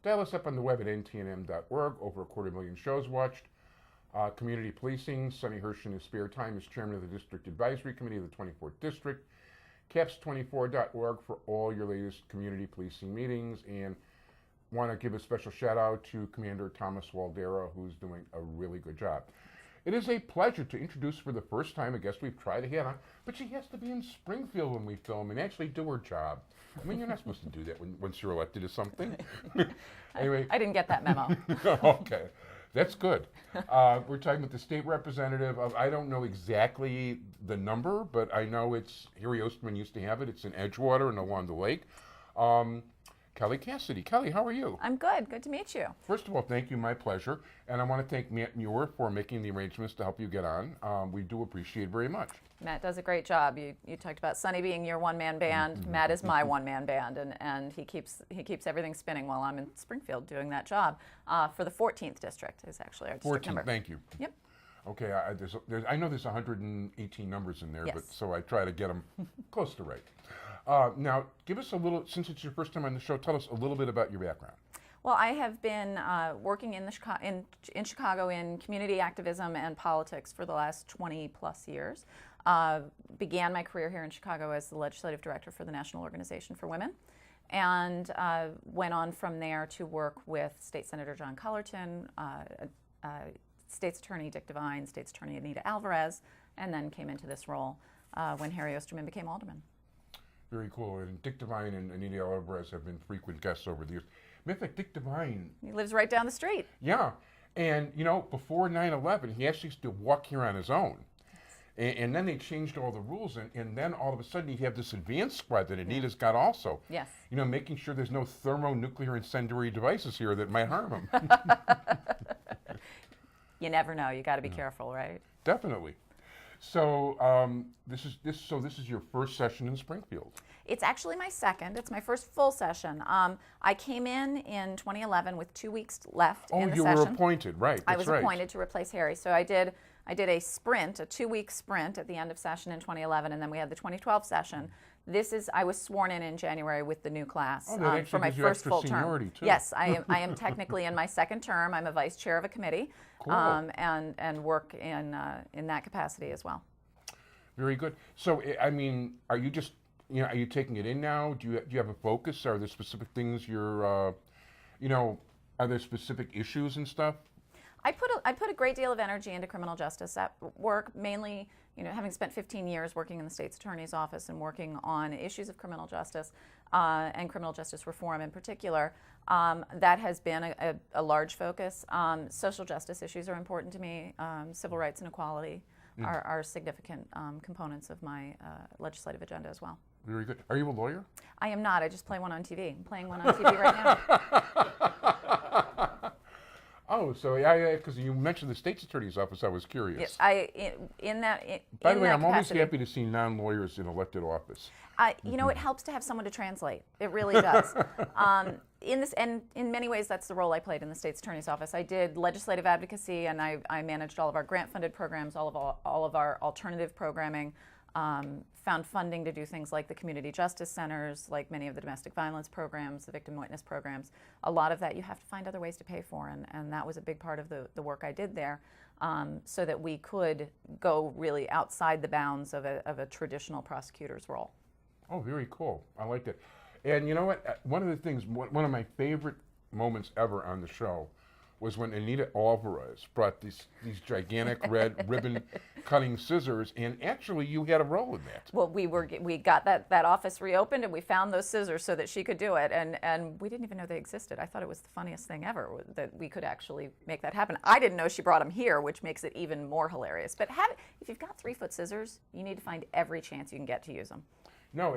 Dial us up on the web at ntnm.org. Over 250,000 shows watched. Community policing. Sonny Hirsch in his spare time is chairman of the District Advisory Committee of the 24th District. caps24.org for all your latest community policing meetings. And want to give a special shout out to Commander Thomas Waldera, who's doing a really good job. It is a pleasure to introduce for the first time a guest we've tried to get on, but she has to be in Springfield when we film and actually do her job. I mean, you're not supposed to do that once you're elected to something. Anyway. I didn't get that memo. Okay, that's good. We're talking with the state representative of, I don't know exactly the number, but I know it's, Harry Osterman used to have it, it's in Edgewater and along the lake. Kelly Cassidy. Kelly, how are you? I'm good. Good to meet you. First of all, thank you. My pleasure. And I want to thank Matt Muir for making the arrangements to help you get on. We do appreciate it very much. Matt does a great job. You talked about Sonny being your one-man band. Matt is my one-man band, and he keeps everything spinning while I'm in Springfield doing that job. For the 14th district is actually our district 14th, number. thank you. Yep. Okay, I know there's 118 numbers in there, Yes. but so I try to get them close to right. Now, give us a little, since it's your first time on the show, tell us a little bit about your background. Well, I have been working in Chicago in community activism and politics for the last 20 plus years. Began my career here in Chicago as the legislative director for the National Organization for Women, and went on from there to work with State Senator John Cullerton, State's Attorney Dick Devine, State's Attorney Anita Alvarez, and then came into this role when Harry Osterman became alderman. Very cool. And Dick Devine and Anita Alvarez have been frequent guests over the years. Matter of fact, Dick Devine. He lives right down the street. Yeah. And, you know, before 9/11, he actually used to walk here on his own. And then they changed all the rules. And then all of a sudden, you have this advanced squad that Anita's got also. Yes. You know, making sure there's no thermonuclear incendiary devices here that might harm him. You never know. You got to be careful, right? Definitely. So this is your first session in Springfield. It's actually my second. It's my first full session. I came in 2011 with 2 weeks left in the session. Oh, you were appointed, right? I was appointed to replace Harry. So I did a sprint, a 2-week sprint at the end of session in 2011, and then we had the 2012 session. I was sworn in January with the new class for my first full term. Too. Yes, I am technically in my second term. I'm a vice chair of a committee, cool. and work in that capacity as well. Very good. So, I mean, are you just, you know, are you taking it in now? Do you have a focus? Are there specific things you're, you know, are there specific issues and stuff? I put a great deal of energy into criminal justice at work, mainly, you know, having spent 15 years working in the state's attorney's office and working on issues of criminal justice and criminal justice reform in particular. That has been a large focus. Social justice issues are important to me. Civil rights and equality are significant components of my legislative agenda as well. Very good. Are you a lawyer? I am not. I just play one on TV. I'm playing one on TV right now. Oh, so yeah, because you mentioned the state's attorney's office, I was curious. Yes, By the way, I'm always happy to see non-lawyers in elected office. You know, it helps to have someone to translate. It really does. And in many ways, that's the role I played in the state's attorney's office. I did legislative advocacy, and I managed all of our grant-funded programs, all of our alternative programming. Found funding to do things like the community justice centers, like many of the domestic violence programs, the victim witness programs. A lot of that you have to find other ways to pay for, and that was a big part of the work I did there, so that we could go really outside the bounds of a traditional prosecutor's role. Oh, very cool. I like that. And you know what? One of the things, one of my favorite moments ever on the show was when Anita Alvarez brought these gigantic red ribbon-cutting scissors, and actually you had a role in that. Well, we got that office reopened, and we found those scissors so that she could do it, and we didn't even know they existed. I thought it was the funniest thing ever that we could actually make that happen. I didn't know she brought them here, which makes it even more hilarious. But if you've got 3-foot scissors, you need to find every chance you can get to use them. No,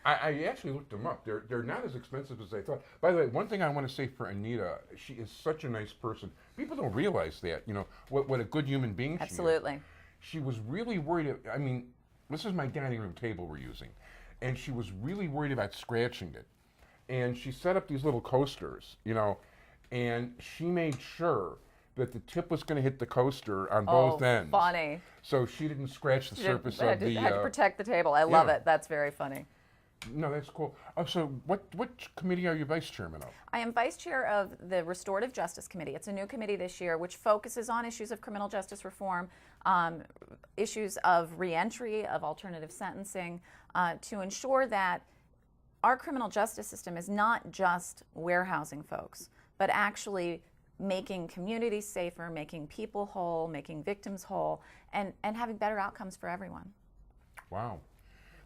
I actually looked them up. They're not as expensive as I thought. By the way, one thing I want to say for Anita, she is such a nice person. People don't realize that, you know, what a good human being Absolutely. she is. She was really worried. I mean, this is my dining room table we're using, and she was really worried about scratching it. And she set up these little coasters, you know, and she made sure that the tip was going to hit the coaster on both ends. Oh, funny. So she didn't scratch the surface of the... Had to protect the table. I love it. That's very funny. No, that's cool. Oh, so what committee are you vice chairman of? I am vice chair of the Restorative Justice Committee. It's a new committee this year which focuses on issues of criminal justice reform, issues of reentry, of alternative sentencing, to ensure that our criminal justice system is not just warehousing folks, but actually making communities safer, making people whole, making victims whole, and having better outcomes for everyone. Wow.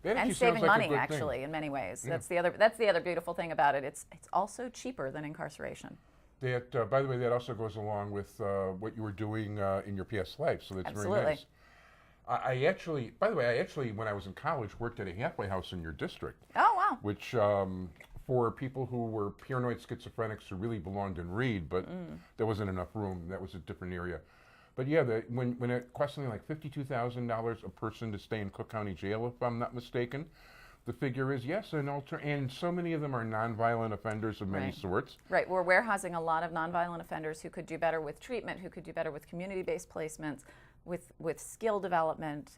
That And actually sounds saving like a money, good actually, thing. in many ways. Yeah. That's the other beautiful thing about it. It's also cheaper than incarceration. That, by the way, that also goes along with what you were doing in your past life, so that's Absolutely. very nice. I actually, by the way, when I was in college, worked at a halfway house in your district, Oh, wow. which for people who were paranoid schizophrenics who really belonged in Reed, but there wasn't enough room. That was a different area. But yeah, when it cost something like $52,000 a person to stay in Cook County Jail, if I'm not mistaken, the figure is yes, and so many of them are nonviolent offenders of many Right. sorts. Right, we're warehousing a lot of nonviolent offenders who could do better with treatment, who could do better with community-based placements, with skill development,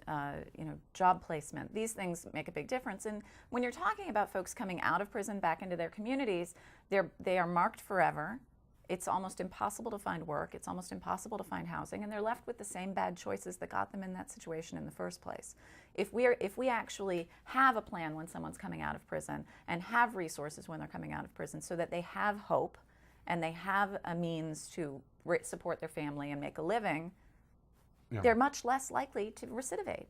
job placement. These things make a big difference. And when you're talking about folks coming out of prison back into their communities, they are marked forever. It's almost impossible to find work. It's almost impossible to find housing, and they're left with the same bad choices that got them in that situation in the first place. If we actually have a plan when someone's coming out of prison and have resources when they're coming out of prison so that they have hope and they have a means to support their family and make a living, Yeah. they're much less likely to recidivate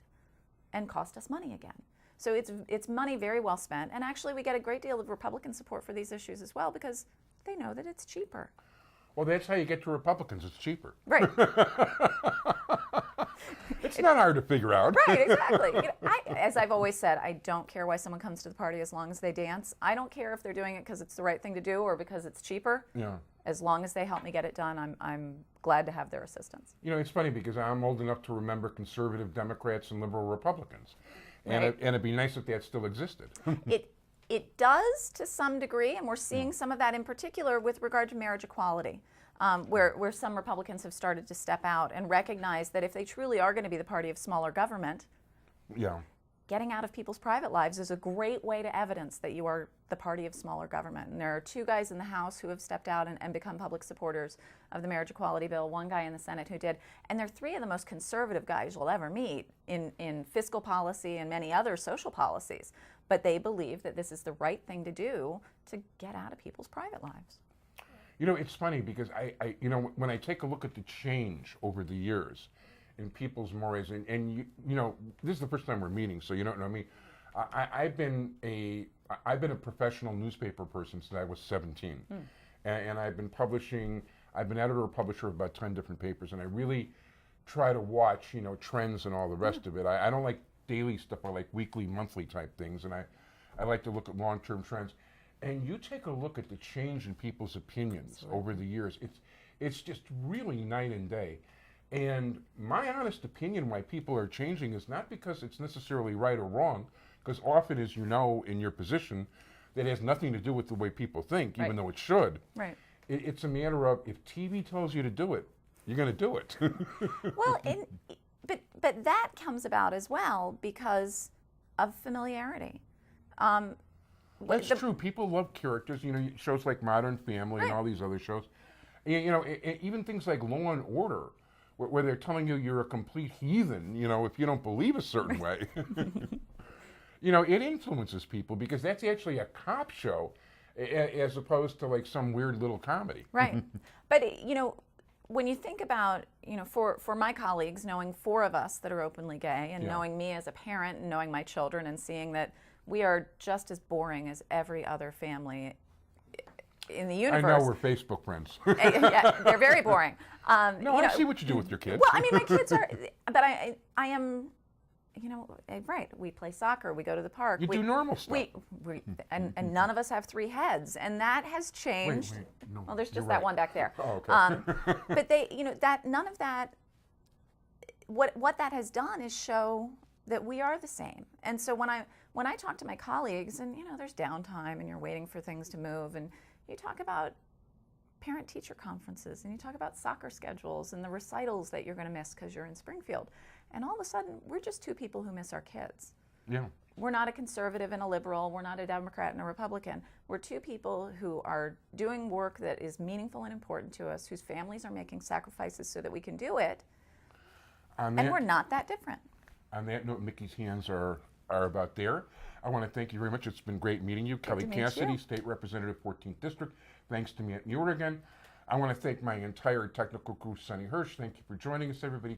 and cost us money again. So it's money very well spent, and actually we get a great deal of Republican support for these issues as well because they know that it's cheaper. Well, that's how you get to Republicans. It's cheaper. Right. It's not hard to figure out. Right, exactly. As I've always said, I don't care why someone comes to the party as long as they dance. I don't care if they're doing it because it's the right thing to do or because it's cheaper. Yeah. As long as they help me get it done, I'm glad to have their assistance. You know, it's funny because I'm old enough to remember conservative Democrats and liberal Republicans. And, Right. it'd be nice if that still existed. It does to some degree, and we're seeing some of that in particular with regard to marriage equality, where some Republicans have started to step out and recognize that if they truly are going to be the party of smaller government, Yeah. getting out of people's private lives is a great way to evidence that you are the party of smaller government. And there are two guys in the House who have stepped out and become public supporters of the marriage equality bill, one guy in the Senate who did, and they're three of the most conservative guys you'll ever meet in fiscal policy and many other social policies. But they believe that this is the right thing to do to get out of people's private lives. You know, it's funny because when I take a look at the change over the years in people's mores, and you know, this is the first time we're meeting, so you don't know me. I've been a professional newspaper person since I was 17, and I've been publishing. I've been editor or publisher of about 10 different papers, and I really try to watch, trends and all the rest of it. I don't like daily stuff. I like weekly, monthly type things, and I like to look at long-term trends. And you take a look at the change in people's opinions over the years. It's just really night and day. And my honest opinion why people are changing is not because it's necessarily right or wrong, because often, as you know, in your position, that has nothing to do with the way people think, even though it should. Right. It's a matter of if TV tells you to do it, you're going to do it. Well, but that comes about as well because of familiarity. That's true. People love characters. Shows like Modern Family and all these other shows. Even things like Law and Order, where they're telling you you're a complete heathen, if you don't believe a certain way. It influences people because that's actually a cop show as opposed to like some weird little comedy. Right. But, when you think about, for my colleagues, knowing four of us that are openly gay and knowing me as a parent and knowing my children and seeing that we are just as boring as every other family in the universe. I know we're Facebook friends. Yeah, they're very boring. No, I see what you do with your kids. Well, I mean, my kids are, but I am, right. We play soccer. We go to the park. You do normal stuff. And none of us have three heads, and that has changed. Wait, no, well, there's just you're that right. one back there. Oh, okay. But they, that none of that. What that has done is show that we are the same. And so when I talk to my colleagues, and there's downtime, and you're waiting for things to move, and you talk about parent-teacher conferences, and you talk about soccer schedules and the recitals that you're going to miss because you're in Springfield, and all of a sudden we're just two people who miss our kids. Yeah. We're not a conservative and a liberal. We're not a Democrat and a Republican. We're two people who are doing work that is meaningful and important to us, whose families are making sacrifices so that we can do it. And we're not that different. On that note, Mickey's hands are about there. I want to thank you very much. It's been great meeting you. Kelly Cassidy, State Representative, 14th District. Thanks to Matt Muir again. I want to thank my entire technical crew, Sonny Hirsch. Thank you for joining us, everybody.